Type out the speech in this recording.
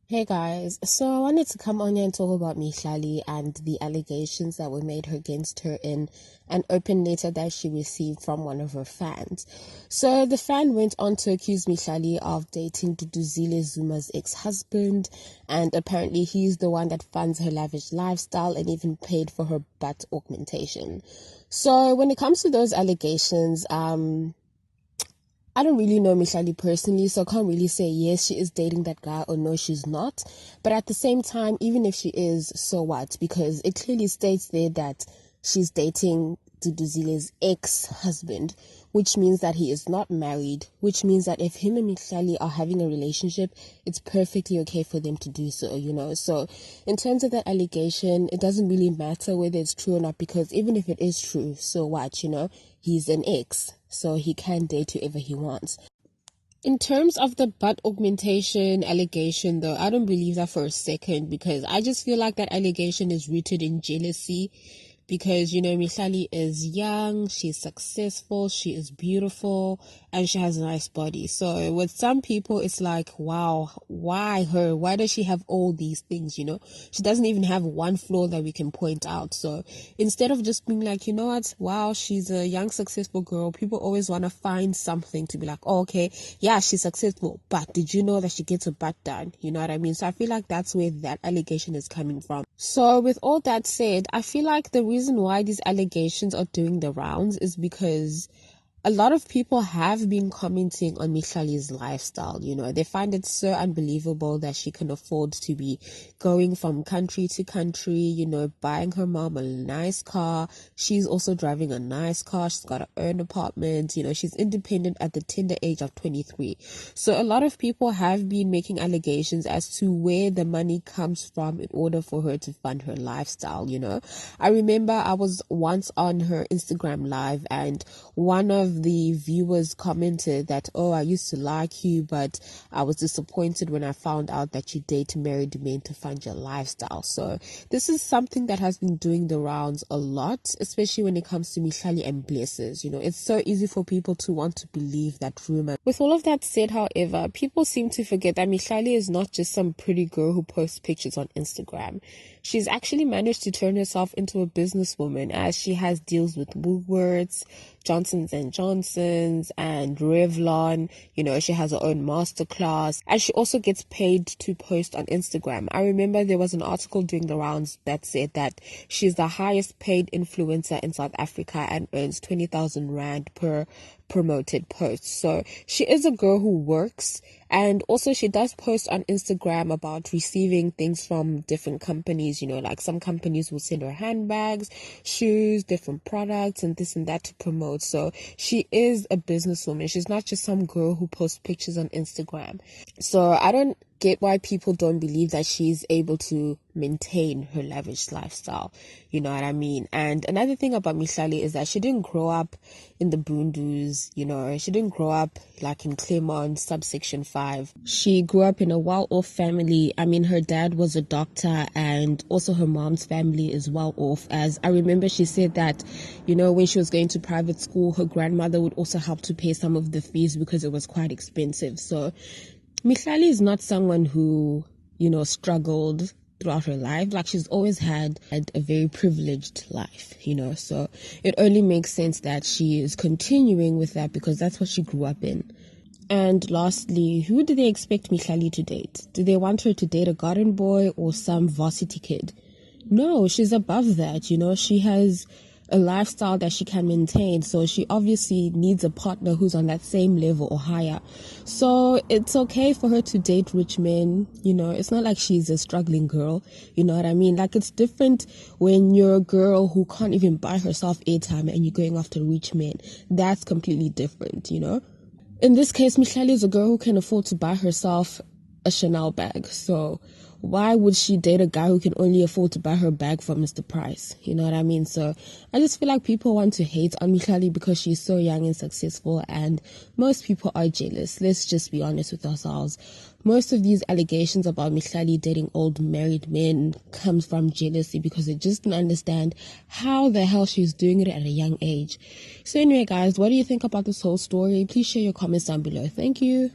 Hey guys, so I wanted to come on here and talk about Mihlali and the allegations that were made against her in an open letter that she received from one of her fans. So the fan went on to accuse Mihlali of dating Duduzile Zuma's ex-husband, and apparently he's the one that funds her lavish lifestyle and even paid for her butt augmentation. So when it comes to those allegations, I don't really know Mihlali personally, so I can't really say yes, she is dating that guy or no, she's not. But at the same time, even if she is, so what? Because it clearly states there that she's dating Duduzile's ex-husband, which means that he is not married, which means that if him and Mihlali are having a relationship, it's perfectly okay for them to do so, you know. So in terms of that allegation, it doesn't really matter whether it's true or not, because even if it is true, so what, you know? He's an ex, so he can date whoever he wants. In terms of the butt augmentation allegation, though, I don't believe that for a second, because I just feel like that allegation is rooted in jealousy. Because, you know, Mihlali is young, she's successful, she is beautiful, and she has a nice body. So with some people, it's like, wow, why her? Why does she have all these things, you know? She doesn't even have one flaw that we can point out. So instead of just being like, you know what, wow, she's a young, successful girl, people always want to find something to be like, oh, okay, yeah, she's successful, but did you know that she gets her butt done? You know what I mean? So I feel like that's where that allegation is coming from. So with all that said, I feel like the reason why these allegations are doing the rounds is because a lot of people have been commenting on Mihlali's lifestyle. You know, they find it so unbelievable that she can afford to be going from country to country, you know, buying her mom a nice car. She's also driving a nice car. She's got her own apartment. You know, she's independent at the tender age of 23. So a lot of people have been making allegations as to where the money comes from in order for her to fund her lifestyle, you know. I remember I was once on her Instagram live, and one of the viewers commented that, oh, I used to like you, but I was disappointed when I found out that you date married men to fund your lifestyle. So this is something that has been doing the rounds a lot, especially when it comes to Mihlali and Blesses. You know, it's so easy for people to want to believe that rumor. With all of that said, however, people seem to forget that Mihlali is not just some pretty girl who posts pictures on Instagram. She's actually managed to turn herself into a businesswoman, as she has deals with Woolworths, Johnson's and Johnson's, and Revlon. You know, she has her own masterclass, and she also gets paid to post on Instagram. I remember there was an article doing the rounds that said that she's the highest paid influencer in South Africa and earns 20,000 Rand per promoted post. So she is a girl who works, and also she does post on Instagram about receiving things from different companies. You know, like some companies will send her handbags, shoes, different products, and this and that to promote. So she is a businesswoman. She's not just some girl who posts pictures on Instagram. So I don't get why people don't believe that she's able to maintain her lavish lifestyle. You know what I mean? And another thing about Mihlali is that she didn't grow up in the Boondoos, you know, she didn't grow up like in Claremont, subsection 5. She grew up in a well-off family. I mean, her dad was a doctor, and also her mom's family is well-off. As I remember, she said that, you know, when she was going to private school, her grandmother would also help to pay some of the fees because it was quite expensive. So Mihlali is not someone who, you know, struggled throughout her life. Like, she's always had a very privileged life, you know. So it only makes sense that she is continuing with that because that's what she grew up in. And lastly, who do they expect Mihlali to date? Do they want her to date a garden boy or some varsity kid? No, she's above that, you know. She has a lifestyle that she can maintain, so she obviously needs a partner who's on that same level or higher. So it's okay for her to date rich men, you know. It's not like she's a struggling girl, you know what I mean? Like, it's different when you're a girl who can't even buy herself airtime and you're going after rich men. That's completely different, you know. In this case, Mihlali is a girl who can afford to buy herself a Chanel bag. So why would she date a guy who can only afford to buy her bag from Mr. Price? You know what I mean? So I just feel like people want to hate on Mihlali because she's so young and successful, and most people are jealous. Let's just be honest with ourselves. Most of these allegations about Mihlali dating old married men comes from jealousy because they just don't understand how the hell she's doing it at a young age. So anyway, guys, what do you think about this whole story? Please share your comments down below. Thank you.